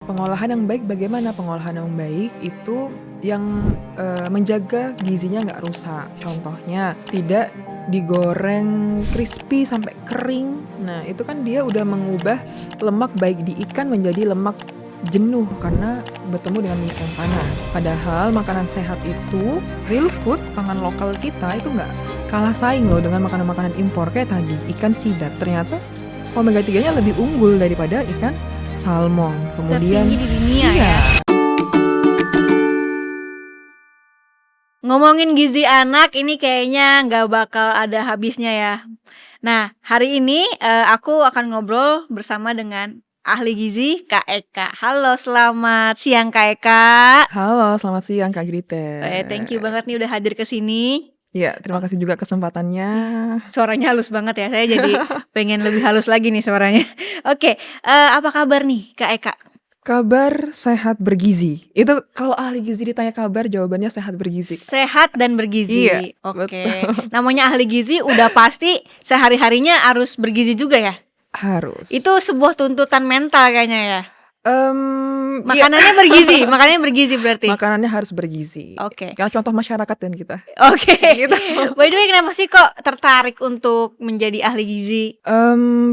Pengolahan yang baik bagaimana? Pengolahan yang baik itu yang, menjaga gizinya nggak rusak. Contohnya, tidak digoreng crispy sampai kering. Nah, itu kan dia udah mengubah lemak baik di ikan menjadi lemak jenuh karena bertemu dengan minyak yang panas. Padahal makanan sehat itu, real food, pangan lokal kita itu nggak kalah saing loh dengan makanan-makanan impor kayak tadi, ikan sidap. Ternyata omega 3-nya lebih unggul daripada ikan salmon. Kemudian Tertinggi di dunia iya, ya. Ngomongin gizi anak ini kayaknya nggak bakal ada habisnya ya. Nah, hari ini aku akan ngobrol bersama dengan ahli gizi Kak Eka. Halo, selamat siang Kak Eka. halo selamat siang Kak Grite. Thank you banget nih udah hadir ke sini. Iya, terima Oh, kasih juga kesempatannya. suaranya halus banget ya. Saya jadi pengen lebih halus lagi nih suaranya. Oke, apa kabar nih Kak Eka? Kabar sehat bergizi. Itu kalau ahli gizi ditanya kabar, jawabannya sehat bergizi, Kak. Sehat dan Iya, bergizi. Oke. betul. Namanya ahli gizi udah pasti sehari-harinya harus bergizi juga ya? Harus. Itu sebuah tuntutan mental kayaknya ya? Iya. Makanannya bergizi berarti? Makanannya harus bergizi. Oke. Karena contoh masyarakat dan kita. Oke. Gitu. By the way, kenapa sih kok tertarik untuk menjadi ahli gizi?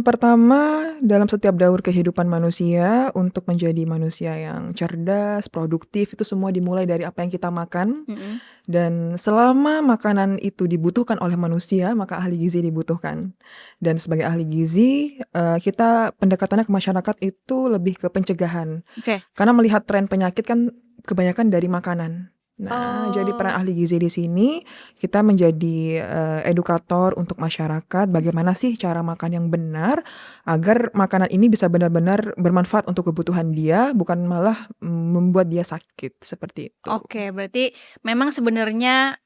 Pertama, dalam setiap daur kehidupan manusia, untuk menjadi manusia yang cerdas, produktif, itu semua dimulai dari apa yang kita makan. Mhm. Dan selama makanan itu dibutuhkan oleh manusia, maka ahli gizi dibutuhkan. Dan sebagai ahli gizi, kita pendekatannya ke masyarakat itu lebih ke pencegahan. Oke. Karena melihat tren penyakit kan kebanyakan dari makanan. Nah, jadi peran Oh. ahli gizi di sini kita menjadi edukator untuk masyarakat bagaimana sih cara makan yang benar agar makanan ini bisa benar-benar bermanfaat untuk kebutuhan dia, bukan malah membuat dia sakit seperti itu. Oke, berarti memang sebenarnya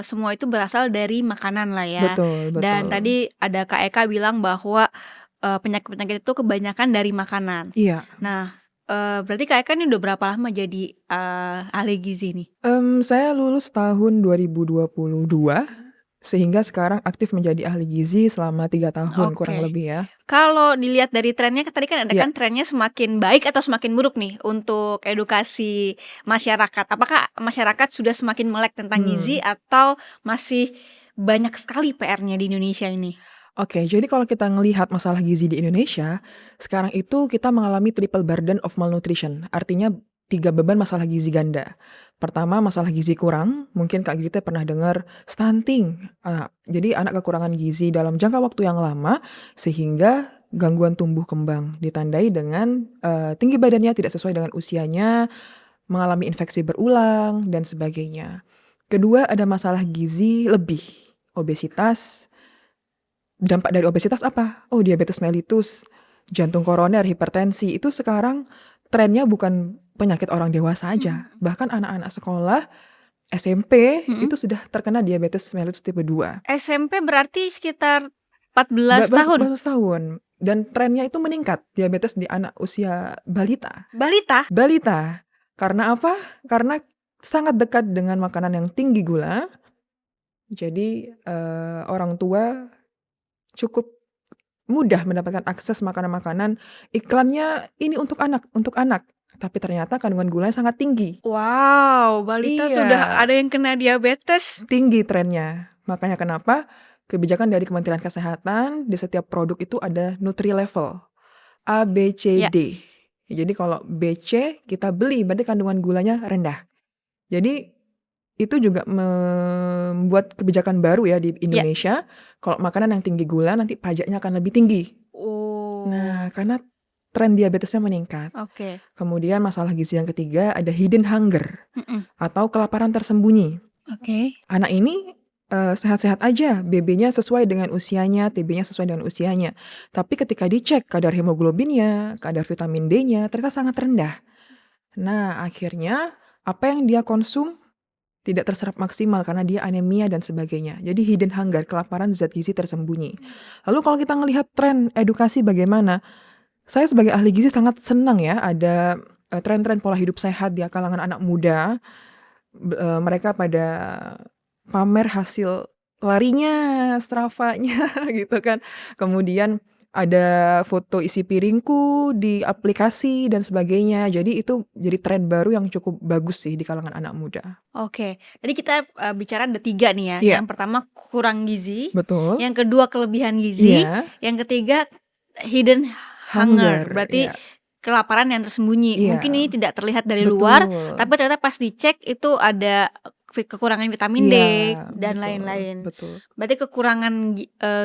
semua itu berasal dari makanan lah ya. Betul, Dan betul. tadi ada Kak Eka bilang bahwa penyakit-penyakit itu kebanyakan dari makanan. Iya. Nah, berarti Kak Eka ini udah berapa lama jadi ahli gizi nih? Saya lulus tahun 2022, sehingga sekarang aktif menjadi ahli gizi selama 3 tahun kurang Oke. lebih ya. Kalau dilihat dari trennya tadi kan ada Iya. kan trennya semakin baik atau semakin buruk nih untuk edukasi masyarakat. Apakah masyarakat sudah semakin melek tentang gizi atau masih banyak sekali PR-nya di Indonesia ini? Oke, jadi kalau kita ngelihat masalah gizi di Indonesia, sekarang itu kita mengalami triple burden of malnutrition. Artinya 3 beban masalah gizi ganda. Pertama, masalah gizi kurang, mungkin Kak Gita pernah dengar stunting. Jadi anak kekurangan gizi dalam jangka waktu yang lama sehingga gangguan tumbuh kembang ditandai dengan tinggi badannya tidak sesuai dengan usianya, mengalami infeksi berulang dan sebagainya. Kedua, ada masalah gizi lebih, obesitas. Dampak dari obesitas apa? Oh, diabetes mellitus, jantung koroner, hipertensi. Itu sekarang trennya bukan penyakit orang dewasa aja. Bahkan anak-anak sekolah SMP itu sudah terkena diabetes mellitus tipe 2. SMP berarti sekitar 14 tahun? 14 tahun. Dan trennya itu meningkat, diabetes di anak usia balita. Balita? Balita. Karena apa? Karena sangat dekat dengan makanan yang tinggi gula. Jadi orang tua cukup mudah mendapatkan akses makanan-makanan, iklannya ini untuk anak, tapi ternyata kandungan gulanya sangat tinggi. Wow, balita sudah Iya, ada yang kena diabetes? tinggi trennya. Makanya kenapa kebijakan dari Kementerian Kesehatan di setiap produk itu ada nutri level, A, B, C, Ya. D. Jadi kalau BC kita beli berarti kandungan gulanya rendah. Jadi itu juga membuat kebijakan baru ya di Ya. Indonesia, kalau makanan yang tinggi gula nanti pajaknya akan lebih tinggi. Oh. Nah, karena tren diabetesnya meningkat. Oke. Kemudian masalah gizi yang ketiga ada hidden hunger Mhm. atau kelaparan tersembunyi. Oke. Anak ini sehat-sehat aja, BB-nya sesuai dengan usianya, TB-nya sesuai dengan usianya. Tapi ketika dicek kadar hemoglobinnya, kadar vitamin D-nya ternyata sangat rendah. Nah, akhirnya apa yang dia konsum tidak terserap maksimal karena dia anemia dan sebagainya. Jadi hidden hunger, kelaparan zat gizi tersembunyi. Lalu kalau kita ngelihat tren edukasi bagaimana? Saya sebagai ahli gizi sangat senang ya ada tren-tren pola hidup sehat di kalangan anak muda. Mereka pada pamer hasil larinya, Strava-nya gitu kan. Kemudian ada foto isi piringku di aplikasi dan sebagainya. Jadi itu jadi tren baru yang cukup bagus sih di kalangan anak muda. Oke, tadi kita bicara ada 3 nih ya. Iya, Yang pertama kurang gizi, betul. yang kedua kelebihan gizi, Iya, yang ketiga hidden hunger, hunger. berarti Iya, kelaparan yang tersembunyi. Mungkin ini iya, tidak terlihat dari luar, betul. tapi ternyata pas dicek itu ada kekurangan vitamin D Iya, dan betul, lain-lain. betul. Berarti kekurangan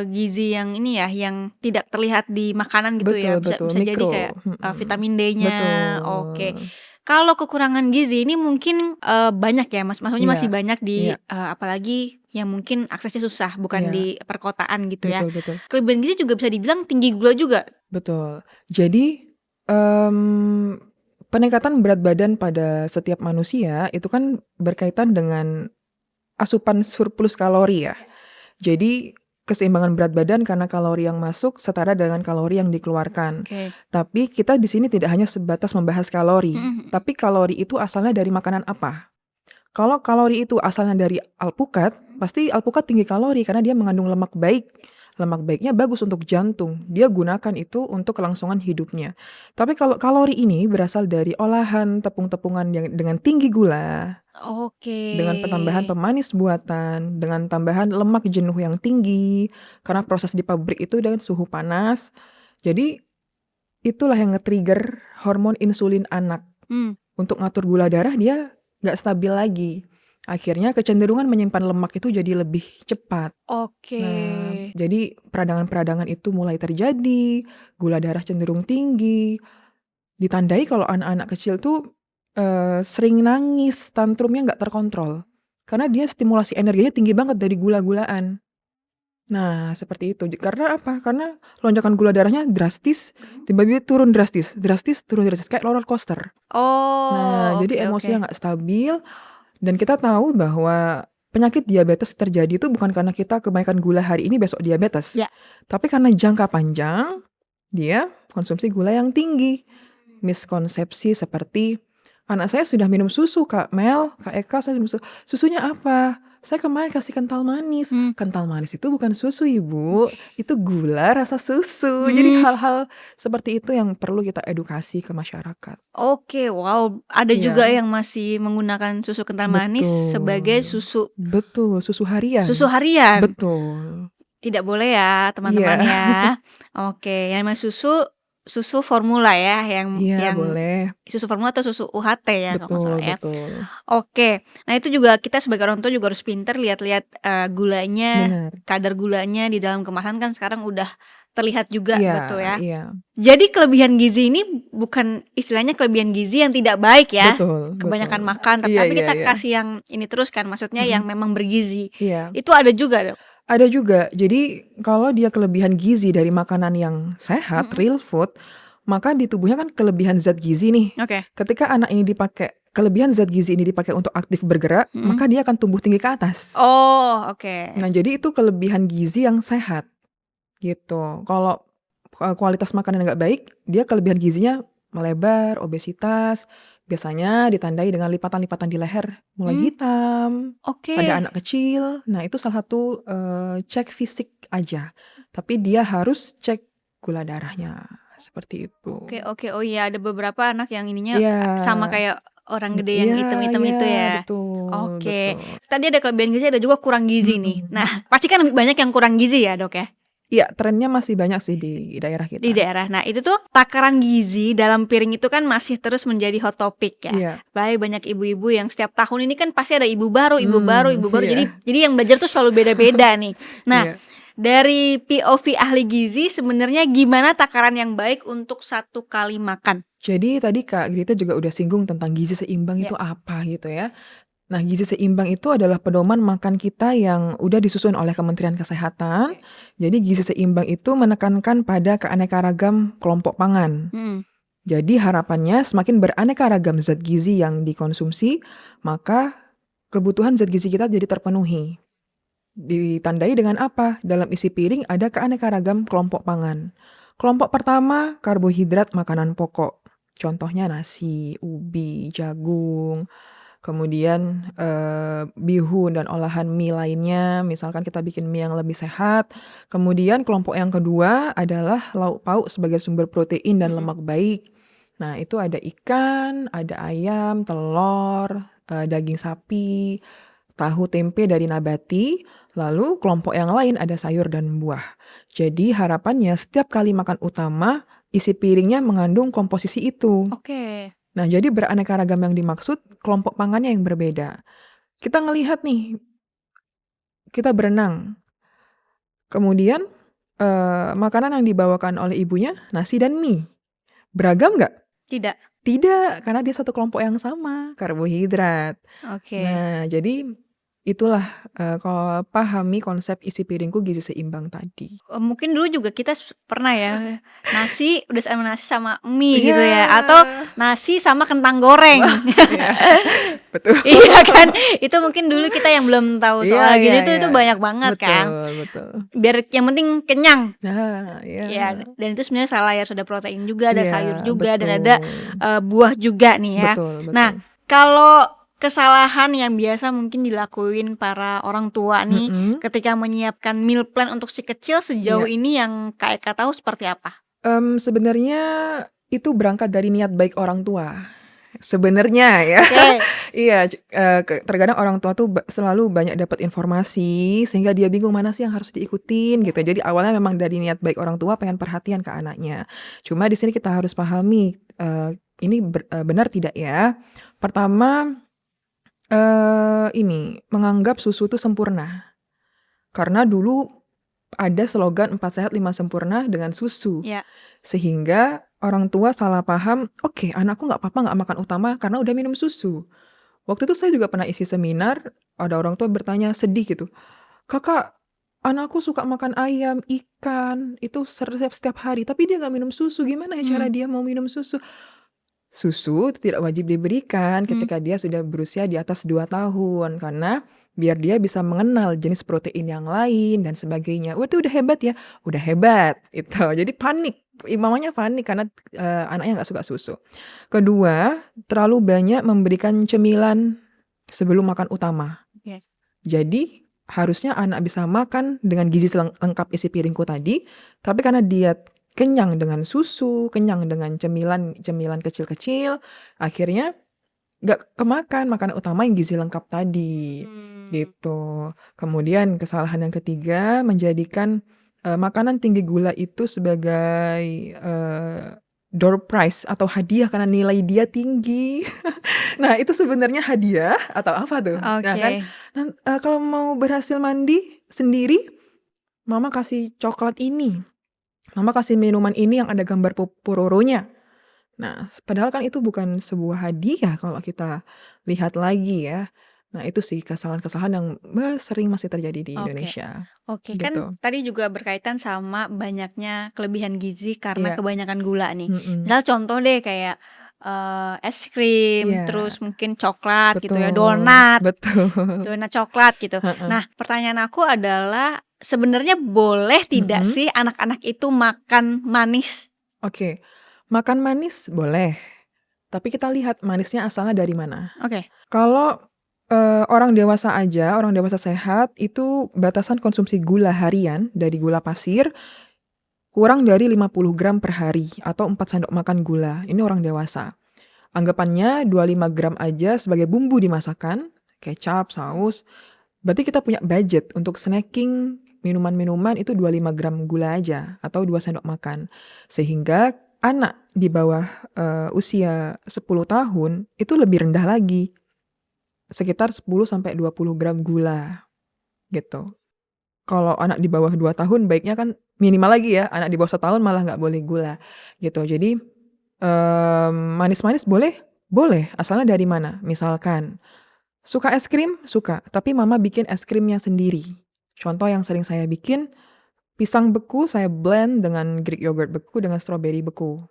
gizi yang ini ya, yang tidak terlihat di makanan gitu ya. Betul, Bisa jadi mikro. kayak Mm-mm. vitamin D-nya. Oke. Betul. Kalau kekurangan gizi ini mungkin banyak ya, maksudnya masih Iya, banyak di iya, apalagi yang mungkin aksesnya susah, bukan iya, di perkotaan gitu ya. betul. Kelebihan gizi juga bisa dibilang tinggi gula juga. Betul. Jadi peningkatan berat badan pada setiap manusia itu kan berkaitan dengan asupan surplus kalori ya. Jadi keseimbangan berat badan karena kalori yang masuk setara dengan kalori yang dikeluarkan. Oke. Tapi kita di sini tidak hanya sebatas membahas kalori, Mm-mm. tapi kalori itu asalnya dari makanan apa? Kalau kalori itu asalnya dari alpukat, pasti alpukat tinggi kalori karena dia mengandung lemak baik. Lemak baiknya bagus untuk jantung. Dia gunakan itu untuk kelangsungan hidupnya. Tapi kalau kalori ini berasal dari olahan tepung-tepungan yang dengan tinggi gula, Oke. dengan penambahan pemanis buatan, dengan tambahan lemak jenuh yang tinggi, karena proses di pabrik itu dengan suhu panas. Jadi itulah yang nge-trigger hormon insulin anak. Untuk ngatur gula darah dia nggak stabil lagi. Akhirnya kecenderungan menyimpan lemak itu jadi lebih cepat. Oke. Nah, jadi peradangan-peradangan itu mulai terjadi, gula darah cenderung tinggi. Ditandai kalau anak-anak kecil tuh sering nangis, tantrumnya nggak terkontrol. Karena dia stimulasi energinya tinggi banget dari gula-gulaan. Nah, seperti itu. Karena apa? Karena lonjakan gula darahnya drastis, tiba-tiba turun drastis, turun drastis, kayak roller coaster. Nah, Oh, jadi oke. emosinya nggak stabil, dan kita tahu bahwa penyakit diabetes terjadi itu bukan karena kita kebanyakan gula hari ini besok diabetes, Ya. tapi karena jangka panjang dia konsumsi gula yang tinggi. Miskonsepsi seperti anak saya sudah minum susu, Kak Mel, Kak Eka, saya minum susu. Susunya apa? Saya kemarin kasih kental manis. Kental manis itu bukan susu, Ibu. Itu gula rasa susu. Jadi hal-hal seperti itu yang perlu kita edukasi ke masyarakat. Oke, wow. Ada Iya. juga yang masih menggunakan susu kental manis sebagai susu Betul, susu harian. susu harian. Betul. Tidak boleh ya, teman-teman Iya. ya. Oke, yang namanya susu formula ya, yang Iya, boleh. susu formula atau susu UHT ya kalau nggak Betul, salah ya. betul. Oke, nah itu juga kita sebagai orang tua juga harus pinter lihat-lihat gulanya, Benar. kadar gulanya di dalam kemasan kan sekarang udah terlihat juga, Iya, betul ya. iya. Jadi kelebihan gizi ini bukan istilahnya kelebihan gizi yang tidak baik ya, Betul, kebanyakan betul. makan, tapi Iya, kita iya. kasih yang ini terus kan, maksudnya yang memang bergizi. Iya. Itu ada juga dong. Ada juga. Jadi kalau dia kelebihan gizi dari makanan yang sehat, real food, maka di tubuhnya kan kelebihan zat gizi nih. Oke. Ketika anak ini kelebihan zat gizi ini dipakai untuk aktif bergerak, maka dia akan tumbuh tinggi ke atas. Oh, oke. Nah, jadi itu kelebihan gizi yang sehat. Gitu. Kalau kualitas makanan nggak baik, dia kelebihan gizinya melebar, obesitas, biasanya ditandai dengan lipatan-lipatan di leher, mulai hitam. Oke. Pada anak kecil. Nah, itu salah satu cek fisik aja. Tapi dia harus cek gula darahnya. Seperti itu. Oke. Oh iya, ada beberapa anak yang ininya Iya. sama kayak orang gede yang hitam-hitam itu ya. Betul. Oke. Betul. Tadi ada kelebihan gizi, ada juga kurang gizi nih. Nah, pasti kan lebih banyak yang kurang gizi ya, Dok ya? Iya, trennya masih banyak sih di daerah kita. Di daerah. Nah, itu tuh takaran gizi dalam piring itu kan masih terus menjadi hot topic ya. Iya. Banyak ibu-ibu yang setiap tahun ini kan pasti ada ibu baru. Iya. Jadi yang belajar tuh selalu beda-beda nih. Nah, Iya. dari POV ahli gizi sebenarnya gimana takaran yang baik untuk satu kali makan? Jadi tadi Kak Grita juga udah singgung tentang gizi seimbang itu apa gitu ya. Nah, gizi seimbang itu adalah pedoman makan kita yang udah disusun oleh Kementerian Kesehatan. Jadi gizi seimbang itu menekankan pada keanekaragam kelompok pangan. Jadi harapannya semakin beraneka ragam zat gizi yang dikonsumsi, maka kebutuhan zat gizi kita jadi terpenuhi. Ditandai dengan apa? Dalam isi piring ada keanekaragam kelompok pangan. Kelompok pertama, karbohidrat makanan pokok. Contohnya nasi, ubi, jagung. kemudian, bihun dan olahan mie lainnya, misalkan kita bikin mie yang lebih sehat. Kemudian kelompok yang kedua adalah lauk pauk sebagai sumber protein dan Mhm. lemak baik. Nah, itu ada ikan, ada ayam, telur, daging sapi, tahu tempe dari nabati, lalu kelompok yang lain ada sayur dan buah. Jadi harapannya setiap kali makan utama, isi piringnya mengandung komposisi itu. Oke. Nah, jadi beraneka ragam yang dimaksud kelompok pangannya yang berbeda. Kita ngelihat nih, kita berenang, kemudian, makanan yang dibawakan oleh ibunya nasi dan mie. Beragam nggak? Tidak. Tidak, karena dia satu kelompok yang sama, karbohidrat. Oke. Nah, jadi itulah, pahami konsep isi piringku gizi seimbang tadi. Mungkin dulu juga kita pernah ya, nasi udah sama nasi sama mie gitu ya, atau Iya. nasi sama kentang goreng. Wah, iya. Betul. Iya kan? Itu mungkin dulu kita yang belum tahu Iya soal iya gizi iya. itu banyak banget kan. Betul betul. Biar yang penting kenyang. Nah, Ya, iya. dan itu sebenarnya salah ya, ada protein juga, ada sayur Iya, juga, dan ada betul. buah juga nih ya. Betul Nah, betul. kalau kesalahan yang biasa mungkin dilakuin para orang tua nih Mhm. ketika menyiapkan meal plan untuk si kecil sejauh Iya. ini yang Kak Eka tahu seperti apa? Sebenarnya itu berangkat dari niat baik orang tua, sebenarnya ya. Oke. Iya, terkadang orang tua tuh selalu banyak dapat informasi sehingga dia bingung mana sih yang harus diikutin gitu. Jadi awalnya memang dari niat baik orang tua pengen perhatian ke anaknya. Cuma di sini kita harus pahami, ini benar tidak ya. Pertama, ini menganggap susu itu sempurna. Karena dulu ada slogan 4 sehat 5 sempurna dengan susu. Ya. Sehingga orang tua salah paham, "Oke, anakku nggak apa-apa nggak makan utama karena udah minum susu." Waktu itu saya juga pernah isi seminar, ada orang tua bertanya sedih gitu, "Kakak, anakku suka makan ayam, ikan, itu setiap hari, tapi dia nggak minum susu, gimana ya cara dia mau minum susu?" Susu tidak wajib diberikan ketika dia sudah berusia di atas 2 tahun, karena biar dia bisa mengenal jenis protein yang lain dan sebagainya. Wah, itu udah hebat ya, udah hebat, itu. Jadi panik, mamanya panik karena, anaknya nggak suka susu. Kedua, terlalu banyak memberikan cemilan sebelum makan utama. Oke. Jadi, harusnya anak bisa makan dengan gizi lengkap isi piringku tadi, tapi karena dia kenyang dengan susu, kenyang dengan cemilan kecil-kecil, akhirnya nggak kemakan makanan utama yang gizi lengkap tadi, gitu. Kemudian kesalahan yang ketiga menjadikan, makanan tinggi gula itu sebagai, door prize atau hadiah karena nilai dia tinggi. Nah, itu sebenarnya hadiah atau apa tuh? Nah kan, Oke. kalau mau berhasil mandi sendiri, mama kasih coklat ini, mama kasih minuman ini yang ada gambar Pororonya. Nah, padahal kan itu bukan sebuah hadiah kalau kita lihat lagi ya. Nah, itu sih kesalahan-kesalahan yang sering masih terjadi di Oke. Indonesia, Oke, kan gitu. tadi juga berkaitan sama banyaknya kelebihan gizi karena Iya, kebanyakan gula nih. mhm, Misal contoh deh kayak, es krim, iya, terus mungkin coklat gitu ya, betul betul, donat coklat gitu. heeh, Nah, pertanyaan aku adalah sebenarnya boleh tidak mhm, sih anak-anak itu makan manis? oke. Makan manis boleh, tapi kita lihat manisnya asalnya dari mana. Oke. Kalau, orang dewasa aja, orang dewasa sehat, itu batasan konsumsi gula harian dari gula pasir kurang dari 50 gram per hari atau 4 sendok makan gula, ini orang dewasa. Anggapannya 25 gram aja sebagai bumbu di masakan, kecap, saus, berarti kita punya budget untuk snacking, minuman-minuman itu 25 gram gula aja atau 2 sendok makan. Sehingga anak di bawah, usia 10 tahun itu lebih rendah lagi, sekitar 10 sampai 20 gram gula, gitu. Kalau anak di bawah 2 tahun baiknya kan minimal lagi ya, anak di bawah 1 tahun malah nggak boleh gula, gitu. Jadi, manis-manis boleh? Boleh, asalnya dari mana? Misalkan, suka es krim? Suka, tapi mama bikin es krimnya sendiri. Contoh yang sering saya bikin, pisang beku saya blend dengan Greek yogurt beku dengan stroberi beku.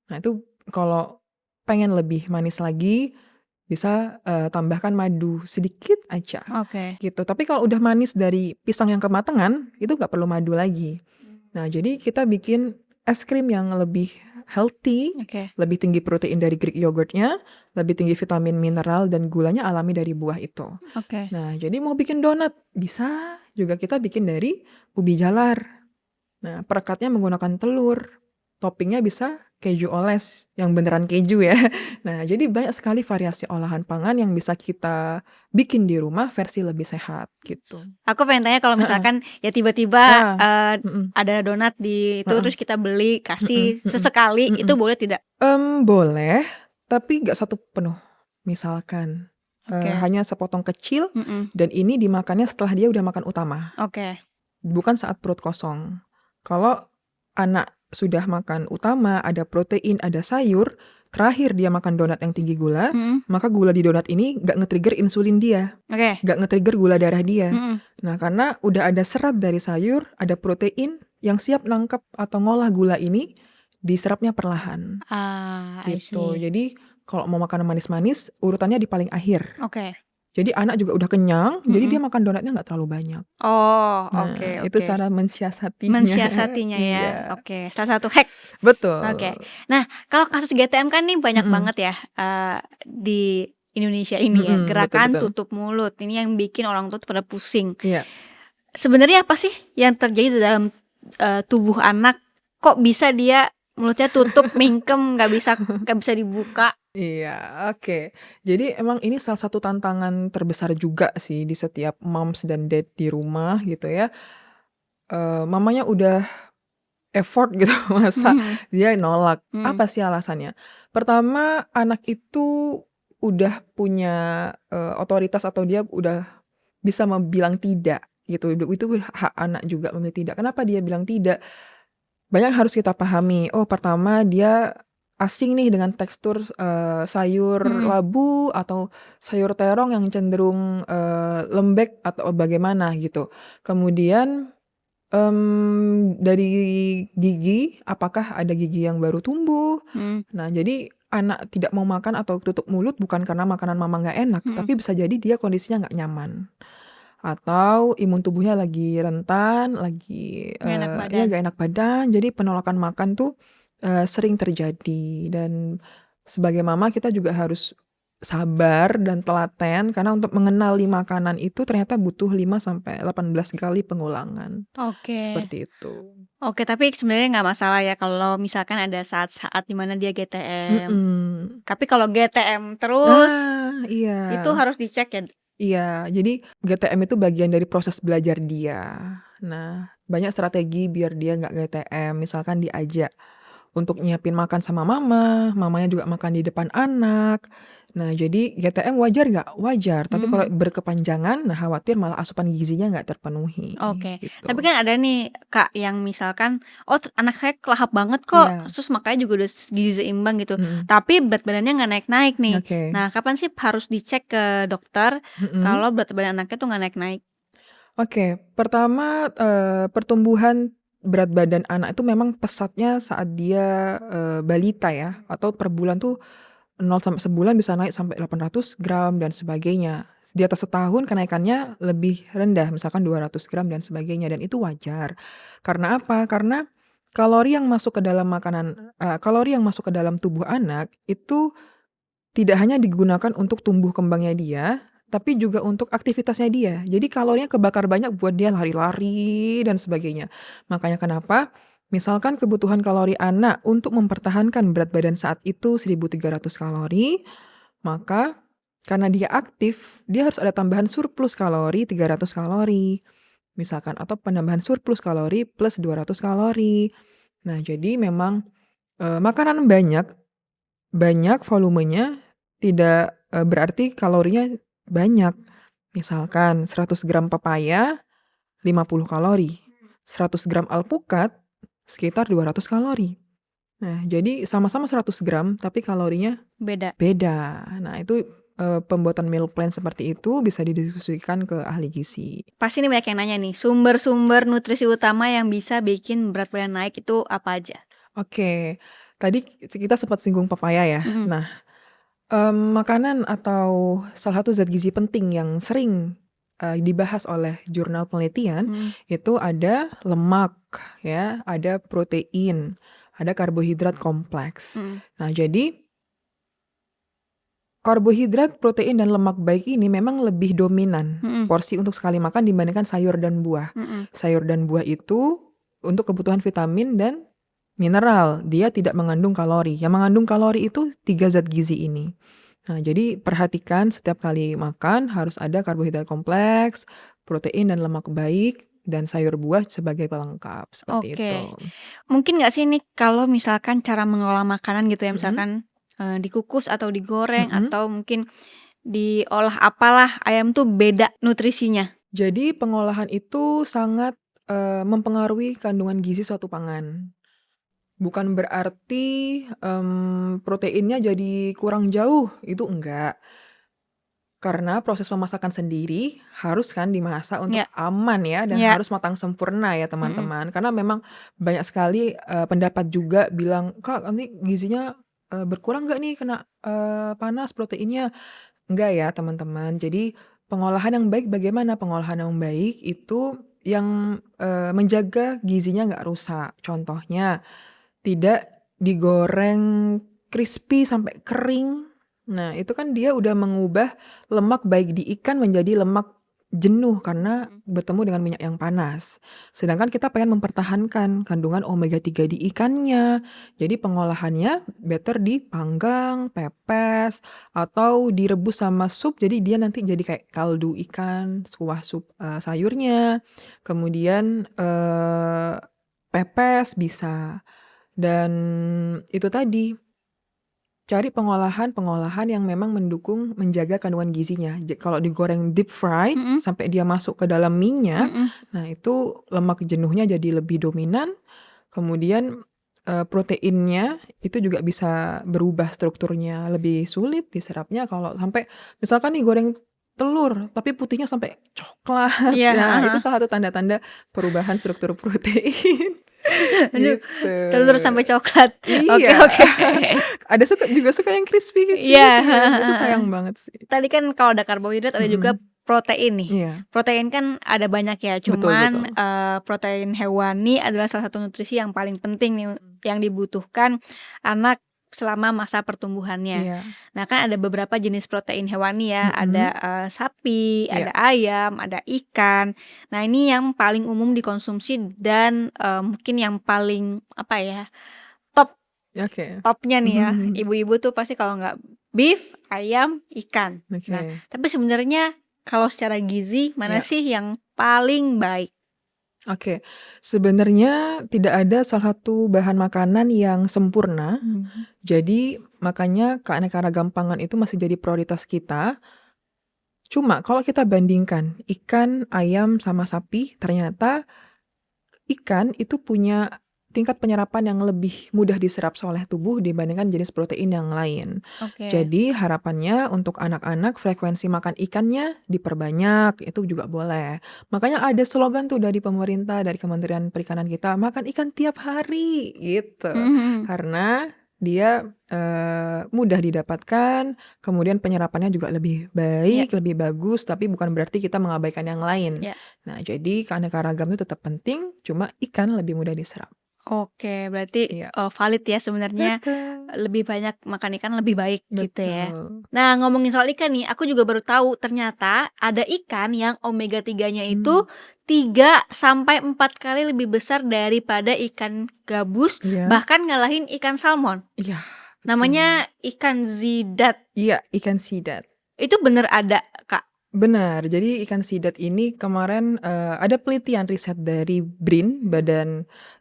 Nah, itu kalau pengen lebih manis lagi, bisa, tambahkan madu sedikit aja, Oke. gitu. Tapi kalau udah manis dari pisang yang kematangan, itu nggak perlu madu lagi. Nah, jadi kita bikin es krim yang lebih healthy, Oke. lebih tinggi protein dari Greek yogurtnya, lebih tinggi vitamin, mineral, dan gulanya alami dari buah itu. Oke. Nah, jadi mau bikin donat, bisa juga kita bikin dari ubi jalar. Nah, perekatnya menggunakan telur. Toppingnya bisa keju oles, yang beneran keju ya. Nah, jadi banyak sekali variasi olahan pangan yang bisa kita bikin di rumah versi lebih sehat gitu. Aku pengen tanya kalau Heeh. misalkan ya tiba-tiba Nah, ada donat di itu Heeh. terus kita beli kasih Mm-mm, mm-mm, sesekali itu mm-mm. boleh tidak? Boleh, tapi nggak satu penuh. Misalkan Oke. hanya sepotong kecil, Mm-mm. dan ini dimakannya setelah dia udah makan utama, Oke. bukan saat perut kosong. Kalau anak sudah makan utama, ada protein, ada sayur, terakhir dia makan donat yang tinggi gula, Mm-mm. maka gula di donat ini nggak nge-trigger insulin dia, Oke. nggak nge-trigger gula darah dia. Mm-mm. Nah, karena udah ada serat dari sayur, ada protein yang siap nangkep atau ngolah gula ini, diserapnya perlahan I gitu. see. Jadi kalau mau makanan manis-manis, urutannya di paling akhir. Oke. Jadi anak juga udah kenyang, jadi dia Mm-mm. makan donatnya nggak terlalu banyak. Oh, Nah, oke, itu oke. cara mensiasatinya. Mensiasatinya ya. Iya, Oke, salah satu hack. betul. Oke. Nah, kalau kasus GTM kan nih banyak Mm-mm. banget ya di Indonesia ini ya, Mm-mm, gerakan betul-betul. tutup mulut. Ini yang bikin orang tua tuh pada pusing. Iya. Sebenarnya apa sih yang terjadi di dalam tubuh anak? Kok bisa dia mulutnya tutup, mingkem, nggak bisa dibuka? Iya, oke. Jadi emang ini salah satu tantangan terbesar juga sih di setiap moms dan dad di rumah gitu ya. Mamanya udah effort gitu, masa Mhm. dia nolak. Hmm. Apa sih alasannya? Pertama, anak itu udah punya otoritas atau dia udah bisa bilang tidak gitu. Itu hak anak juga memilih tidak. Kenapa dia bilang tidak? Banyak harus kita pahami. Oh, pertama dia asing nih dengan tekstur sayur Mhm. labu atau sayur terong yang cenderung lembek atau bagaimana gitu. Kemudian dari gigi, apakah ada gigi yang baru tumbuh? Hmm. Nah, jadi anak tidak mau makan atau tutup mulut bukan karena makanan mama nggak enak, Mhm. tapi bisa jadi dia kondisinya nggak nyaman. Atau imun tubuhnya lagi rentan, lagi Nggak enak ya badan. nggak enak badan, jadi penolakan makan tuh sering terjadi. Dan sebagai mama kita juga harus sabar dan telaten karena untuk mengenali makanan itu ternyata butuh 5-18 kali pengulangan. Oke. Seperti itu. Oke, tapi sebenarnya nggak masalah ya kalau misalkan ada saat-saat di mana dia GTM. Mhm. Tapi kalau GTM terus, Iya. itu harus dicek ya? Iya, jadi GTM itu bagian dari proses belajar dia. Nah, banyak strategi biar dia nggak GTM, misalkan diajak untuk nyiapin makan sama mama, mamanya juga makan di depan anak. Nah, jadi GTM wajar nggak? Wajar, tapi kalau Mhm. berkepanjangan, nah khawatir malah asupan gizinya nggak terpenuhi, Oke. Tapi gitu. kan ada nih, Kak, yang misalkan, "Oh, anak saya lahap banget kok, Iya, terus makanya juga udah gizi seimbang," gitu. mhm, Tapi berat badannya nggak naik-naik nih. oke, Nah, kapan sih harus dicek ke dokter mhm. kalau berat badan anaknya tuh nggak naik-naik? Oke, pertama, pertumbuhan berat badan anak itu memang pesatnya saat dia balita ya, atau per bulan tuh 0 sampai sebulan bisa naik sampai 800 gram dan sebagainya. Di atas setahun kenaikannya lebih rendah, misalkan 200 gram dan sebagainya, dan itu wajar. Karena apa? Karena kalori yang masuk ke dalam tubuh anak itu tidak hanya digunakan untuk tumbuh kembangnya dia, tapi juga untuk aktivitasnya dia. Jadi kalorinya kebakar banyak buat dia lari-lari dan sebagainya. Makanya kenapa misalkan kebutuhan kalori anak untuk mempertahankan berat badan saat itu 1.300 kalori, maka karena dia aktif, dia harus ada tambahan surplus kalori 300 kalori. Misalkan atau penambahan surplus kalori plus 200 kalori. Nah, jadi memang makanan banyak volumenya tidak berarti kalorinya banyak. Misalkan 100 gram pepaya 50 kalori, 100 gram alpukat sekitar 200 kalori. Nah, jadi sama-sama 100 gram tapi kalorinya Beda. beda. Nah, itu pembuatan meal plan seperti itu bisa didiskusikan ke ahli gizi. Pasti nih banyak yang nanya nih, sumber-sumber nutrisi utama yang bisa bikin berat badan naik itu apa aja? Oke, tadi kita sempat singgung pepaya ya. Mhm. Nah, makanan atau salah satu zat gizi penting yang sering dibahas oleh jurnal penelitian Mhm. itu ada lemak ya, ada protein, ada karbohidrat kompleks. Mhm. Nah, jadi karbohidrat, protein, dan lemak baik ini memang lebih dominan Mhm. porsi untuk sekali makan dibandingkan sayur dan buah. Mhm. Sayur dan buah itu untuk kebutuhan vitamin dan mineral, dia tidak mengandung kalori. Yang mengandung kalori itu 3 zat gizi ini. Nah, jadi perhatikan setiap kali makan harus ada karbohidrat kompleks, protein dan lemak baik, dan sayur buah sebagai pelengkap, seperti itu. Oke. Mungkin nggak sih nih kalau misalkan cara mengolah makanan gitu ya, Mhm. misalkan, dikukus atau digoreng Mhm. atau mungkin diolah apalah, ayam tuh beda nutrisinya? Jadi pengolahan itu sangat, mempengaruhi kandungan gizi suatu pangan. Bukan berarti, proteinnya jadi kurang jauh, itu enggak. Karena proses pemasakan sendiri harus kan dimasak untuk Ya. aman ya, dan Ya. harus matang sempurna ya Mhm. teman-teman. Karena memang banyak sekali, pendapat juga bilang, "Kak, nanti gizinya, berkurang nggak nih kena, panas proteinnya?" Enggak ya teman-teman. Jadi pengolahan yang baik bagaimana? Pengolahan yang baik itu yang, menjaga gizinya nggak rusak. Contohnya, tidak digoreng crispy sampai kering. Nah, itu kan dia udah mengubah lemak baik di ikan menjadi lemak jenuh karena Mhm. bertemu dengan minyak yang panas. Sedangkan kita pengen mempertahankan kandungan omega 3 di ikannya. Jadi pengolahannya better dipanggang, pepes, atau direbus sama sup. Jadi dia nanti jadi kayak kaldu ikan, kuah sup, sayurnya. Kemudian, pepes bisa. Dan itu tadi, cari pengolahan-pengolahan yang memang mendukung menjaga kandungan gizinya. Kalau digoreng deep fry Mhm. sampai dia masuk ke dalam mie-nya, Mhm. nah itu lemak jenuhnya jadi lebih dominan. Kemudian, proteinnya itu juga bisa berubah strukturnya, lebih sulit diserapnya kalau sampai misalkan nih goreng telur, tapi putihnya sampai coklat. Iya, heeh Nah, itu heeh. salah satu tanda-tanda perubahan struktur protein, Aduh, gitu. telur sampai coklat. Oke Iya, oke. ada juga suka yang crispy sih, Iya, heeh itu heeh heeh. sayang banget sih. Tadi kan kalau ada karbohidrat ada juga Mhm, protein nih. iya, Protein kan ada banyak ya, betul cuman, betul. protein hewani adalah salah satu nutrisi yang paling penting nih, Mhm, yang dibutuhkan anak selama masa pertumbuhannya. iya, Nah, kan ada beberapa jenis protein hewani ya, ada, mhm, sapi, iya, ada ayam, ada ikan. Nah, ini yang paling umum dikonsumsi dan, mungkin yang paling, apa ya, top oke. topnya nih Mhm ya, mhm, ibu-ibu tuh pasti kalau nggak beef, ayam, ikan. Nah, oke, tapi sebenarnya kalau secara gizi mana iya. sih yang paling baik? Oke, sebenarnya tidak ada salah satu bahan makanan yang sempurna, Mhm. jadi makanya keanekaragaman pangan itu masih jadi prioritas kita. Cuma kalau kita bandingkan ikan, ayam, sama sapi, ternyata ikan itu punya tingkat penyerapan yang lebih mudah diserap oleh tubuh dibandingkan jenis protein yang lain. Oke. Jadi harapannya untuk anak-anak frekuensi makan ikannya diperbanyak, itu juga boleh. Makanya ada slogan tuh dari pemerintah, dari Kementerian Perikanan kita, "Makan ikan tiap hari," gitu. Mhm mhm. Karena dia, mudah didapatkan, kemudian penyerapannya juga lebih Iya baik, lebih bagus, tapi bukan berarti kita mengabaikan yang lain. iya. Nah, jadi keanekaragaman itu tetap penting, cuma ikan lebih mudah diserap. Oke, berarti, Iya, valid ya sebenarnya, betul, lebih banyak makan ikan lebih baik gitu ya. betul. Nah, ngomongin soal ikan nih, aku juga baru tahu ternyata ada ikan yang omega 3-nya Mmm, itu 3 sampai 4 kali lebih besar daripada ikan gabus, iya bahkan ngalahin ikan salmon. iya, betul. Namanya ikan zidat. Iya, ikan sidat. Itu bener ada, Kak? Benar, jadi ikan sidat ini kemarin, ada penelitian riset dari BRIN, Mhm. Badan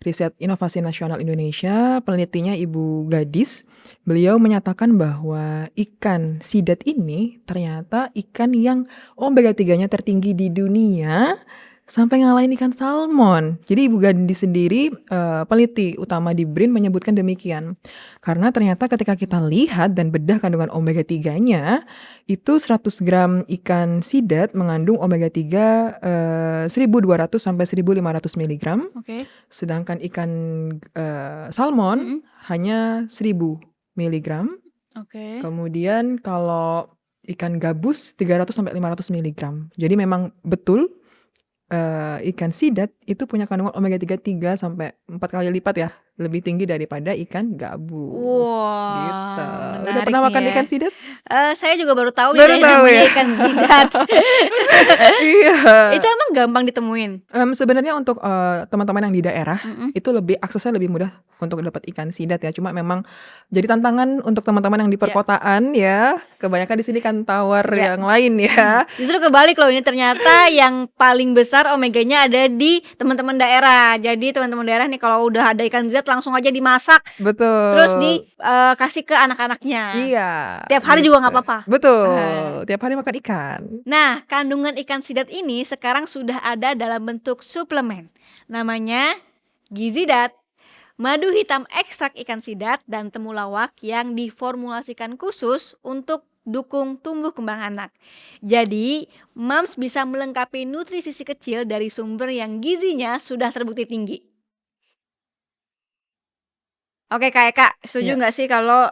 Riset Inovasi Nasional Indonesia, penelitinya Ibu Gadis. Beliau menyatakan bahwa ikan sidat ini ternyata ikan yang omega 3-nya tertinggi di dunia, sampai ngalahin ikan salmon. Jadi Ibu Gadis sendiri, peneliti utama di BRIN menyebutkan demikian. Karena ternyata ketika kita lihat dan bedah kandungan omega 3-nya, itu 100 gram ikan sidat mengandung omega 3, 1.200 sampai 1.500 miligram, Oke. sedangkan ikan, salmon Mhm. hanya 1.000 miligram. Oke. Kemudian kalau ikan gabus 300 sampai 500 miligram. Jadi memang betul, ikan sidat itu punya kandungan omega 3 3 sampai 4 kali lipat ya lebih tinggi daripada ikan gabus, gitu. Wah, Udah menarik pernah nih makan ya. ikan sidat? Saya juga baru tahu nih Baru yang tahu namanya ya? ikan zidat. Itu Iya. emang gampang ditemuin? Sebenarnya untuk, teman-teman yang di daerah, Mhm. itu lebih aksesnya lebih mudah untuk dapat ikan sidat ya, cuma memang jadi tantangan untuk teman-teman yang di Ya, perkotaan ya, kebanyakan di sini kan tawar ya. yang lain ya. Justru kebalik loh, ini ternyata yang paling besar omeganya ada di teman-teman daerah. Jadi teman-teman daerah nih kalau udah ada ikan zidat langsung aja dimasak, terus Betul. kasih ke anak-anaknya. Iya, Tiap hari juga gitu. nggak apa-apa? Betul, tiap hari makan ikan. Nah, kandungan ikan sidat ini sekarang sudah ada dalam bentuk suplemen. Namanya Gizidat, madu hitam ekstrak ikan sidat dan temulawak yang diformulasikan khusus untuk dukung tumbuh kembang anak. Jadi, moms bisa melengkapi nutrisi si kecil dari sumber yang gizinya sudah terbukti tinggi. Oke Kak Eka, setuju Iya, nggak sih kalau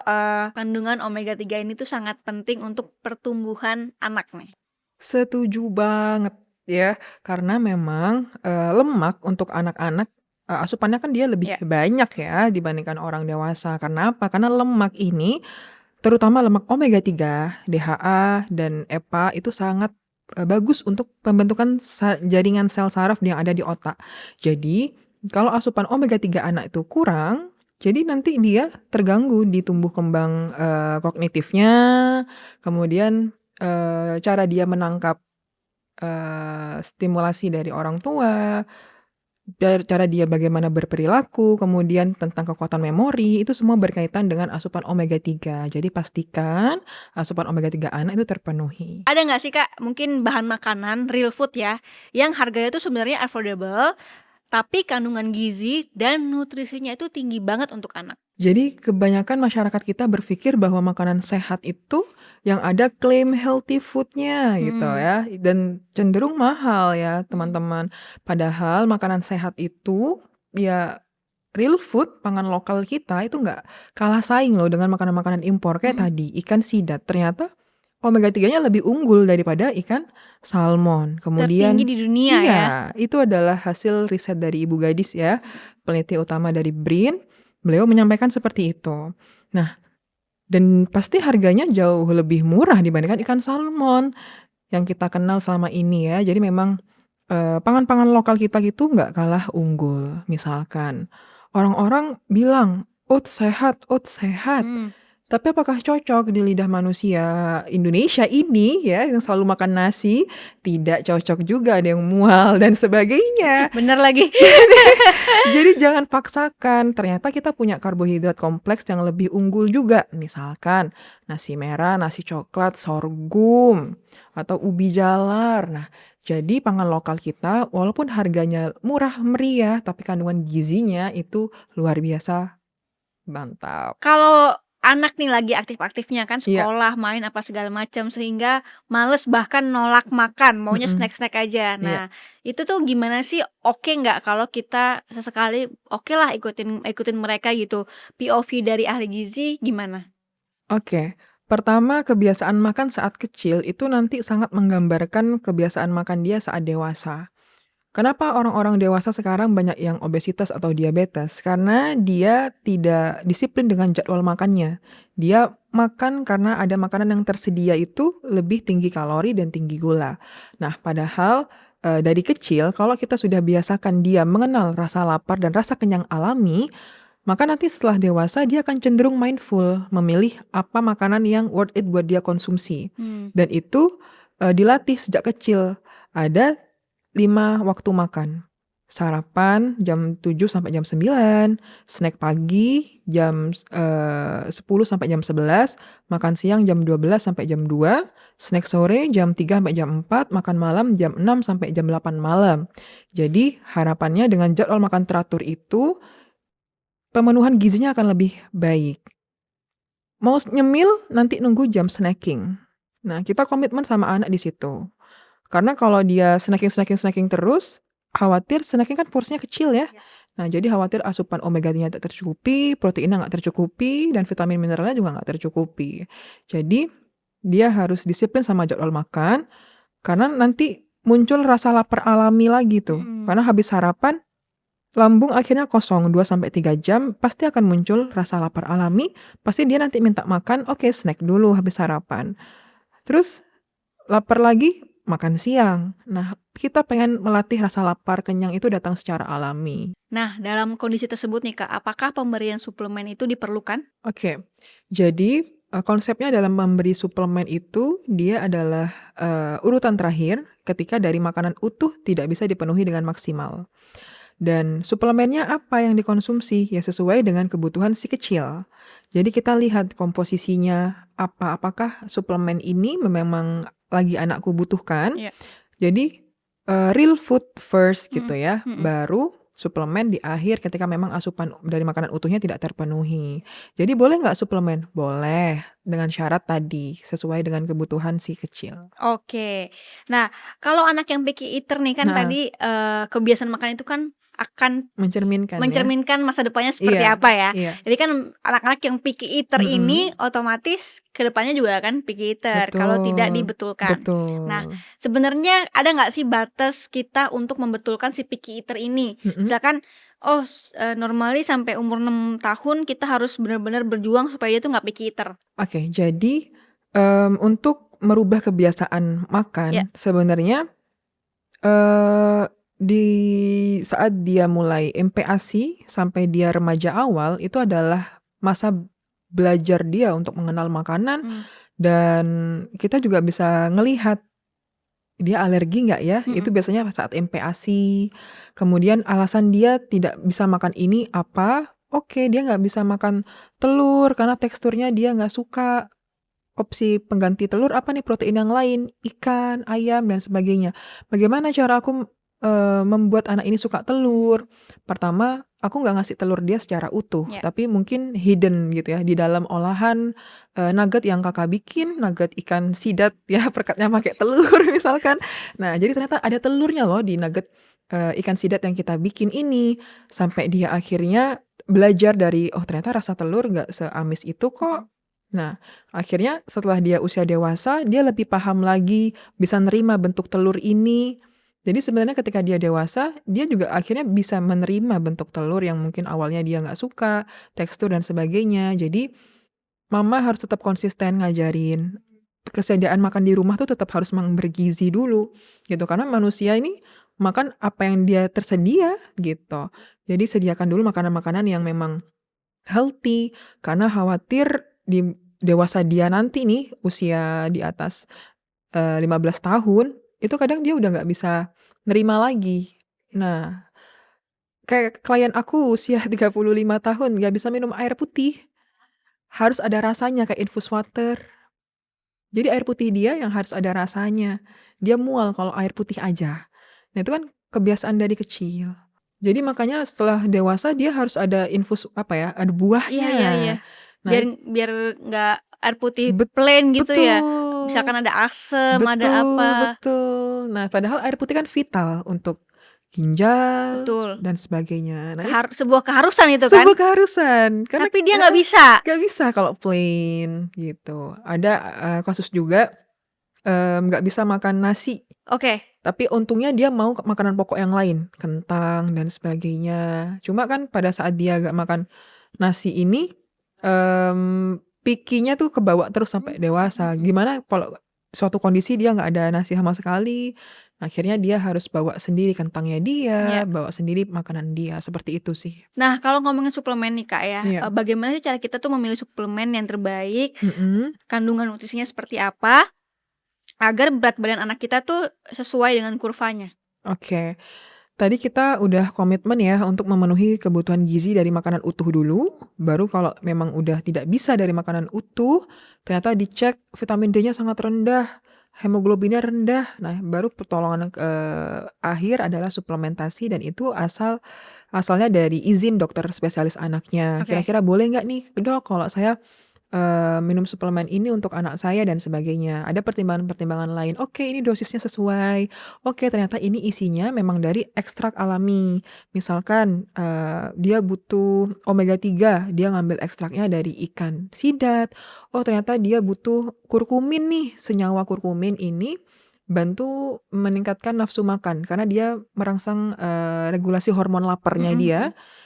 kandungan omega 3 ini tuh sangat penting untuk pertumbuhan anak nih? setuju banget ya, karena memang, lemak untuk anak-anak, asupannya kan dia lebih Ya. banyak ya dibandingkan orang dewasa. Karena apa? Karena lemak ini, terutama lemak omega 3, DHA, dan EPA itu sangat, bagus untuk pembentukan jaringan sel saraf yang ada di otak. Jadi, kalau asupan omega 3 anak itu kurang, jadi nanti dia terganggu di tumbuh kembang, kognitifnya, kemudian, cara dia menangkap, stimulasi dari orang tua, cara dia bagaimana berperilaku, kemudian tentang kekuatan memori, itu semua berkaitan dengan asupan omega 3. Jadi pastikan asupan omega 3 anak itu terpenuhi. Ada nggak sih Kak, mungkin bahan makanan real food ya, yang harganya tuh sebenarnya affordable, tapi kandungan gizi dan nutrisinya itu tinggi banget untuk anak? Jadi kebanyakan masyarakat kita berpikir bahwa makanan sehat itu yang ada klaim healthy food-nya gitu Mhm. ya, dan cenderung mahal ya teman-teman. Padahal makanan sehat itu ya real food, pangan lokal kita itu nggak kalah saing loh dengan makanan-makanan impor. Kayak Mhm. tadi ikan sidat, ternyata omega 3-nya lebih unggul daripada ikan salmon. Tertinggi Kemudian di dunia ya? iya, itu adalah hasil riset dari Ibu Gadis ya, peneliti utama dari BRIN. Beliau menyampaikan seperti itu. Nah, dan pasti harganya jauh lebih murah dibandingkan ikan salmon yang kita kenal selama ini ya. Jadi memang, pangan-pangan lokal kita gitu nggak kalah unggul. Misalkan orang-orang bilang, oats sehat." Mmm. Tapi apakah cocok di lidah manusia Indonesia ini ya, yang selalu makan nasi? Tidak cocok juga, ada yang mual dan sebagainya. Bener lagi. Jadi jangan paksakan, ternyata kita punya karbohidrat kompleks yang lebih unggul juga. Misalkan nasi merah, nasi coklat, sorghum, atau ubi jalar. Nah, jadi pangan lokal kita walaupun harganya murah meriah, tapi kandungan gizinya itu luar biasa mantap. Kalau anak nih lagi aktif-aktifnya kan Iya, sekolah, main apa segala macam sehingga males bahkan nolak makan, maunya mhm, snack-snack aja. iya. Nah, itu tuh gimana sih, oke nggak kalau kita sesekali okelah ikutin ikutin mereka gitu? POV dari ahli gizi gimana? Oke, pertama kebiasaan makan saat kecil itu nanti sangat menggambarkan kebiasaan makan dia saat dewasa. Kenapa orang-orang dewasa sekarang banyak yang obesitas atau diabetes? Karena dia tidak disiplin dengan jadwal makannya. Dia makan karena ada makanan yang tersedia itu lebih tinggi kalori dan tinggi gula. Nah, padahal dari kecil kalau kita sudah biasakan dia mengenal rasa lapar dan rasa kenyang alami, maka nanti setelah dewasa dia akan cenderung mindful, memilih apa makanan yang worth it buat dia konsumsi. Mmm. Dan itu, dilatih sejak kecil. Ada 5 waktu makan. Sarapan jam 7 sampai jam 9, snack pagi jam 10 sampai jam 11, makan siang jam 12 sampai jam 2, snack sore jam 3 sampai jam 4, makan malam jam 6 sampai jam 8 malam. Jadi harapannya dengan jadwal makan teratur itu, pemenuhan gizinya akan lebih baik. Mau nyemil nanti nunggu jam snacking. Nah, kita komitmen sama anak di situ. Karena kalau dia snacking terus, khawatir snacking kan porsinya kecil ya. Ya. Nah, jadi khawatir asupan omega 3-nya tidak tercukupi, proteinnya nggak tercukupi, dan vitamin mineralnya juga nggak tercukupi. Jadi, dia harus disiplin sama jadwal makan, karena nanti muncul rasa lapar alami lagi tuh. Mhm. Karena habis sarapan Lambung akhirnya kosong 2 sampai 3 jam, pasti akan muncul rasa lapar alami, pasti dia nanti minta makan, oke snack dulu habis sarapan. Terus lapar lagi, makan siang. Nah, kita pengen melatih rasa lapar kenyang itu datang secara alami. Nah, dalam kondisi tersebut nih Kak, apakah pemberian suplemen itu diperlukan? Oke, jadi, konsepnya dalam memberi suplemen itu, dia adalah, urutan terakhir ketika dari makanan utuh tidak bisa dipenuhi dengan maksimal. Dan suplemennya apa yang dikonsumsi? Ya sesuai dengan kebutuhan si kecil. Jadi kita lihat komposisinya apa, apakah suplemen ini memang lagi anakku butuhkan. Iya. Jadi, real food first gitu Mhm, ya, mhm. baru suplemen di akhir ketika memang asupan dari makanan utuhnya tidak terpenuhi. Jadi boleh nggak suplemen? Boleh, dengan syarat tadi, sesuai dengan kebutuhan si kecil. Oke. Nah, kalau anak yang picky eater nih kan Heeh, tadi, kebiasaan makan itu kan akan mencerminkan ya. mencerminkan masa depannya seperti Iya, apa ya. iya, Jadi kan anak-anak yang picky eater ini mhm, otomatis ke depannya juga akan picky eater kalau tidak betul, dibetulkan. Nah, betul, sebenarnya ada nggak sih batas kita untuk membetulkan si picky eater ini? mhm. Misalkan, oh, normally sampai umur 6 tahun kita harus benar-benar berjuang supaya dia tuh nggak picky eater. Oke, jadi, untuk merubah kebiasaan Ya, makan sebenarnya, eee, di saat dia mulai MPASI sampai dia remaja awal, itu adalah masa belajar dia untuk mengenal makanan mmm, dan kita juga bisa ngelihat dia alergi nggak ya, itu mhm, biasanya saat MPASI, kemudian alasan dia tidak bisa makan ini apa, oke dia nggak bisa makan telur karena teksturnya dia nggak suka. Opsi pengganti telur apa nih protein yang lain, ikan, ayam, dan sebagainya. Bagaimana cara aku, membuat anak ini suka telur? Pertama, aku nggak ngasih telur dia secara utuh, ya, tapi mungkin hidden gitu ya, di dalam olahan, nugget yang Kakak bikin, nugget ikan sidat ya, perkednya pakai telur misalkan. Nah, jadi ternyata ada telurnya loh di nugget, ikan sidat yang kita bikin ini, sampai dia akhirnya belajar dari, "Oh ternyata rasa telur nggak seamis itu mhm. kok." Nah, akhirnya setelah dia usia dewasa, dia lebih paham lagi, bisa nerima bentuk telur ini. Jadi sebenarnya ketika dia dewasa, dia juga akhirnya bisa menerima bentuk telur yang mungkin awalnya dia nggak suka, tekstur dan sebagainya. Jadi mama harus tetap konsisten ngajarin, kesediaan makan di rumah tuh tetap harus memang bergizi dulu, gitu. Karena manusia ini makan apa yang dia tersedia, gitu. Jadi sediakan dulu makanan-makanan yang memang healthy, karena khawatir di dewasa dia nanti nih, usia di atas, 15 tahun, itu kadang dia udah nggak bisa nerima lagi. Nah, kayak klien aku usia 35 tahun nggak bisa minum air putih, harus ada rasanya kayak infus water. Jadi air putih dia yang harus ada rasanya. Dia mual kalau air putih aja. Nah, itu kan kebiasaan dari kecil. Jadi makanya setelah dewasa dia harus ada infus apa ya, ada Iya, iya, iya. buahnya. Nah Biar biar nggak air putih Bet plain gitu ya. betul, Misalkan ada asem, ada apa. betul, betul. Nah, padahal air putih kan vital untuk ginjal Betul. dan sebagainya. Nah, itu Sebuah keharusan itu kan. sebuah keharusan karena Tapi dia nggak heeh, bisa. nggak bisa kalau plain gitu. Ada, kasus juga, nggak bisa makan nasi, Oke. tapi untungnya dia mau makanan pokok yang lain, kentang dan sebagainya. Cuma kan pada saat dia nggak makan nasi ini, picky-nya tuh kebawa terus sampai Mmm, dewasa. mhm. Gimana kalau suatu kondisi dia nggak ada nasi sama sekali, akhirnya dia harus bawa sendiri kentangnya dia, Iya. bawa sendiri makanan dia, seperti itu sih. Nah, kalau ngomongin suplemen nih, Kak, ya, Iya, bagaimana sih cara kita tuh memilih suplemen yang terbaik, mhm, kandungan nutrisinya seperti apa, agar berat badan anak kita tuh sesuai dengan kurvanya? oke. Tadi kita udah komitmen ya untuk memenuhi kebutuhan gizi dari makanan utuh dulu, baru kalau memang udah tidak bisa dari makanan utuh, ternyata dicek vitamin D-nya sangat rendah, hemoglobinnya rendah. Nah, baru pertolongan, akhir adalah suplementasi dan itu asalnya dari izin dokter spesialis anaknya. Oke. Kira-kira boleh nggak nih, "Dok, kalau saya minum suplemen ini untuk anak saya dan sebagainya. Ada pertimbangan-pertimbangan lain, oke ini dosisnya sesuai, oke ternyata ini isinya memang dari ekstrak alami. Misalkan, dia butuh omega 3 dia ngambil ekstraknya dari ikan sidat, oh ternyata dia butuh kurkumin nih, senyawa kurkumin ini bantu meningkatkan nafsu makan karena dia merangsang, regulasi hormon laparnya Mhm dia. mhm.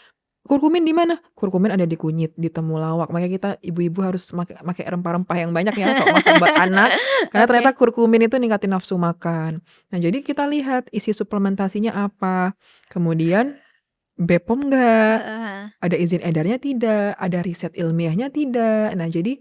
Kurkumin di mana? Kurkumin ada di kunyit, di temulawak, makanya kita ibu-ibu harus make rempah-rempah yang banyak ya kalau masak buat anak, karena ternyata Oke. kurkumin itu ningkatin nafsu makan. Nah, jadi kita lihat isi suplementasinya apa, kemudian BPOM nggak, Heeh. ada izin edarnya tidak, ada riset ilmiahnya tidak. Nah, jadi,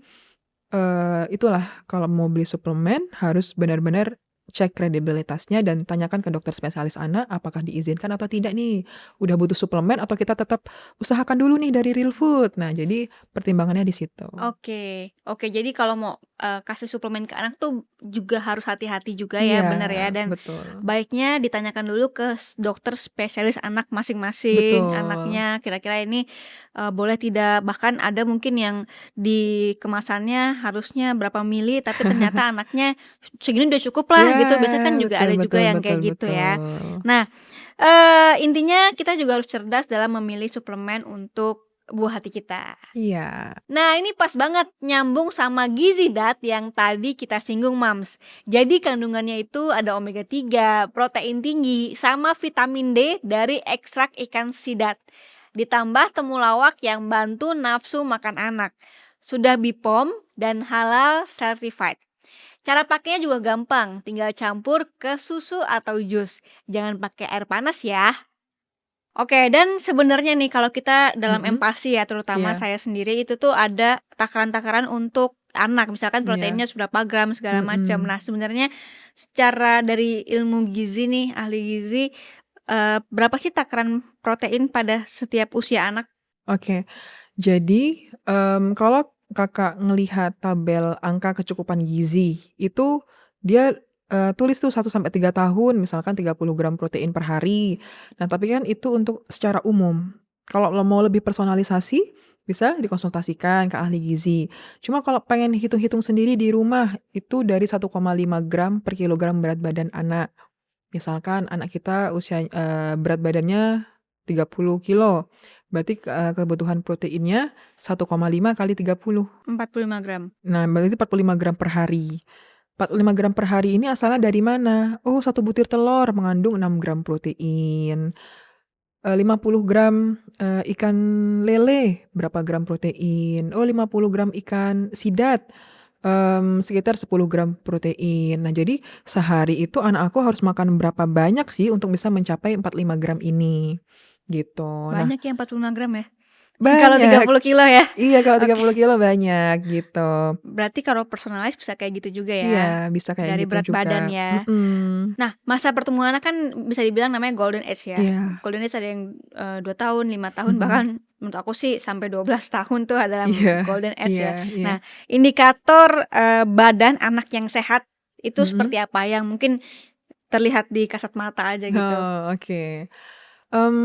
itulah kalau mau beli suplemen harus benar-benar cek kredibilitasnya dan tanyakan ke dokter spesialis anak apakah diizinkan atau tidak nih. Udah butuh suplemen atau kita tetap usahakan dulu nih dari real food. Nah, jadi pertimbangannya di situ. Oke oke, jadi kalau mau, kasih suplemen ke anak tuh juga harus hati-hati juga ya, Iya, bener ya, dan betul. baiknya ditanyakan dulu ke dokter spesialis anak masing-masing, Betul. anaknya kira-kira ini, boleh tidak, bahkan ada mungkin yang di kemasannya harusnya berapa mili, tapi ternyata anaknya segini udah cukup lah Iya, gitu, biasanya kan juga betul ada juga betul yang betul kayak gitu ya. betul. Nah, intinya kita juga harus cerdas dalam memilih suplemen untuk buah hati kita. Iya. Nah, ini pas banget nyambung sama gizi dat yang tadi kita singgung, Mams. Jadi kandungannya itu ada omega 3, protein tinggi, sama vitamin D dari ekstrak ikan sidat. Ditambah temulawak yang bantu nafsu makan anak. Sudah BPOM dan halal certified. Cara pakainya juga gampang, tinggal campur ke susu atau jus. Jangan pakai air panas ya. Oke, dan sebenarnya nih kalau kita dalam Mhm, empasi ya, terutama iya saya sendiri itu tuh ada takaran-takaran untuk anak, misalkan iya, proteinnya seberapa gram segala macam. mhm. Nah, sebenarnya secara dari ilmu gizi nih, ahli gizi, berapa sih takaran protein pada setiap usia anak? Oke. Jadi, kalau Kakak ngelihat tabel angka kecukupan gizi, itu dia, tulis tuh 1 sampai 3 tahun, misalkan 30 gram protein per hari. Nah, tapi kan itu untuk secara umum. Kalau mau lebih personalisasi, bisa dikonsultasikan ke ahli gizi. Cuma kalau pengen hitung-hitung sendiri di rumah, itu dari 1,5 gram per kilogram berat badan anak. Misalkan anak kita berat badannya 30 kilo, berarti, kebutuhan proteinnya 1,5 kali 30. 45 gram. Nah, berarti 45 gram per hari. 45 gram per hari ini asalnya dari mana? Oh, 1 butir telur mengandung 6 gram protein, 50 gram, ikan lele berapa gram protein? Oh, 50 gram ikan sidat, sekitar 10 gram protein. Nah, jadi sehari itu anak aku harus makan berapa banyak sih untuk bisa mencapai 45 gram ini, gitu. Nah, Banyak ya 45 gram ya? Kalau banyak. 30 kilo ya? Iya, kalau Oke. 30 kilo banyak, gitu. Berarti kalau personalize bisa kayak gitu juga Iya, ya, bisa kayak dari gitu berat juga. badan ya. Mhm. Nah, masa pertumbuhan anak kan bisa dibilang namanya golden age ya. Iya. Golden age ada yang, 2 tahun, 5 tahun, Mhm. bahkan menurut aku sih sampai 12 tahun tuh adalah Iya golden age iya ya. iya. Nah, indikator, badan anak yang sehat itu Mhm. seperti apa yang mungkin terlihat di kasat mata aja gitu? Oh, oke.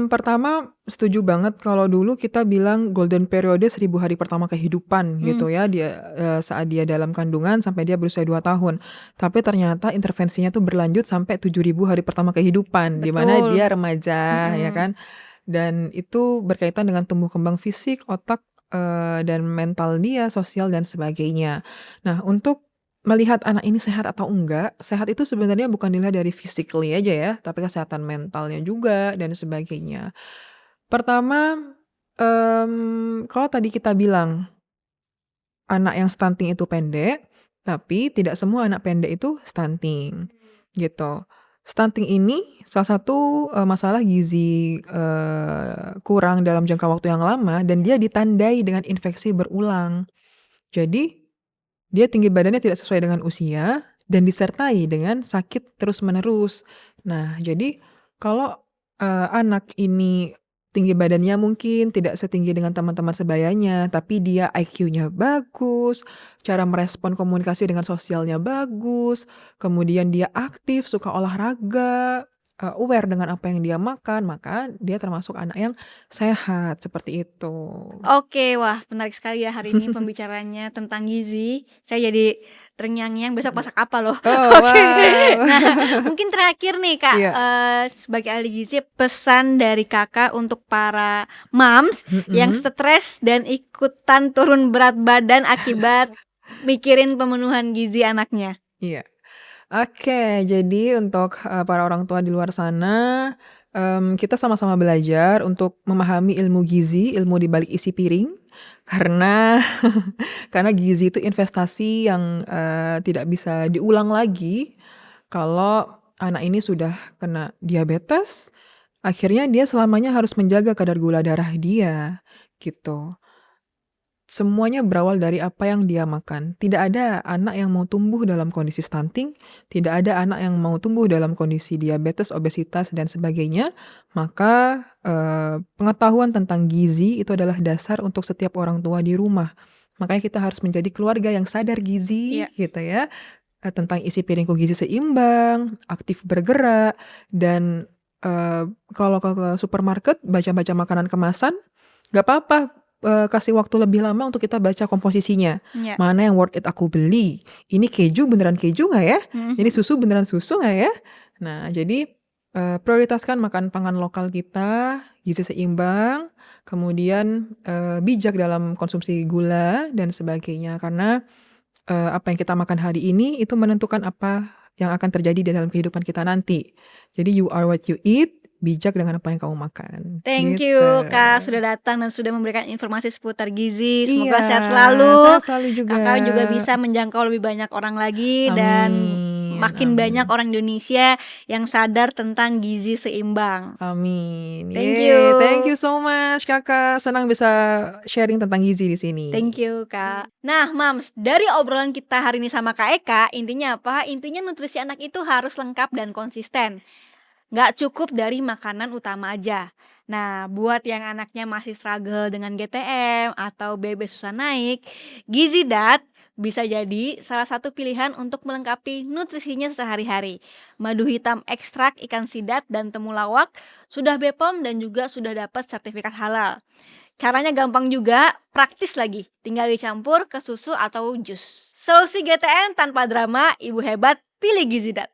Pertama setuju banget kalau dulu kita bilang golden periode 1000 hari pertama kehidupan Mmm, gitu ya, saat dia dalam kandungan sampai dia berusia 2 tahun. Tapi ternyata intervensinya tuh berlanjut sampai 7.000 hari pertama kehidupan, di mana betul, dia remaja ya mhm. kan, dan itu berkaitan dengan tumbuh kembang fisik, otak, dan mental dia, sosial dan sebagainya. Nah, untuk melihat anak ini sehat atau enggak, sehat itu sebenarnya bukan dilihat dari physically aja ya, tapi kesehatan mentalnya juga dan sebagainya. Pertama, kalau tadi kita bilang anak yang stunting itu pendek, tapi tidak semua anak pendek itu stunting, gitu. Stunting ini salah satu, masalah gizi, kurang dalam jangka waktu yang lama dan dia ditandai dengan infeksi berulang. Jadi dia tinggi badannya tidak sesuai dengan usia dan disertai dengan sakit terus-menerus. Nah, jadi kalau, anak ini tinggi badannya mungkin tidak setinggi dengan teman-teman sebayanya, tapi dia IQ-nya bagus, cara merespon komunikasi dengan sosialnya bagus, kemudian dia aktif, suka olahraga, aware dengan apa yang dia makan, maka dia termasuk anak yang sehat, seperti itu. Oke, wah menarik sekali ya hari ini pembicaraannya tentang gizi. Saya jadi terngiang-ngiang besok masak apa loh. Oh, Oke. Nah, wow. mungkin terakhir nih Kak, Iya. sebagai ahli gizi pesan dari Kakak untuk para moms yang Mhm, stres dan ikutan turun berat badan akibat mikirin pemenuhan gizi anaknya. iya. Oke, jadi untuk, para orang tua di luar sana, kita sama-sama belajar untuk memahami ilmu gizi, ilmu di balik isi piring, karena karena gizi itu investasi yang, tidak bisa diulang lagi kalau anak ini sudah kena diabetes, akhirnya dia selamanya harus menjaga kadar gula darah dia, gitu. Semuanya berawal dari apa yang dia makan. Tidak ada anak yang mau tumbuh dalam kondisi stunting, tidak ada anak yang mau tumbuh dalam kondisi diabetes, obesitas, dan sebagainya. Maka, pengetahuan tentang gizi itu adalah dasar untuk setiap orang tua di rumah. Makanya kita harus menjadi keluarga yang sadar Iya. gizi gitu ya, tentang isi piringku gizi seimbang, aktif bergerak, dan, kalau ke supermarket baca-baca makanan kemasan, nggak apa-apa, kasih waktu lebih lama untuk kita baca komposisinya. Iya. Mana yang worth it aku beli, ini keju beneran keju nggak ya? Ini Mhm. susu beneran susu nggak ya? Nah jadi, prioritaskan makan pangan lokal kita, gizi seimbang, kemudian, bijak dalam konsumsi gula dan sebagainya. Karena, apa yang kita makan hari ini itu menentukan apa yang akan terjadi di dalam kehidupan kita nanti. Jadi you are what you eat, bijak dengan apa yang kamu makan, Thank gitu. you Kak, sudah datang dan sudah memberikan informasi seputar gizi. Iya, Semoga sehat selalu. sehat selalu juga. Kakak juga bisa menjangkau lebih banyak orang lagi dan Amin makin banyak amin. orang Indonesia yang sadar tentang gizi seimbang. Amin. Thank Yeay, thank you. you so much Kakak, senang bisa sharing tentang gizi di sini. Thank you Kak. Nah Mams, dari obrolan kita hari ini sama Kak Eka, intinya apa? Intinya nutrisi anak itu harus lengkap dan konsisten. Nggak cukup dari makanan utama aja. Nah, buat yang anaknya masih struggle dengan GTM atau BB susah naik, Gizi Dat bisa jadi salah satu pilihan untuk melengkapi nutrisinya sehari-hari. Madu hitam ekstrak ikan sidat dan temulawak sudah BPOM dan juga sudah dapat sertifikat halal. Caranya gampang juga, praktis lagi. Tinggal dicampur ke susu atau jus. Solusi GTM tanpa drama, ibu hebat, pilih Gizi Dat.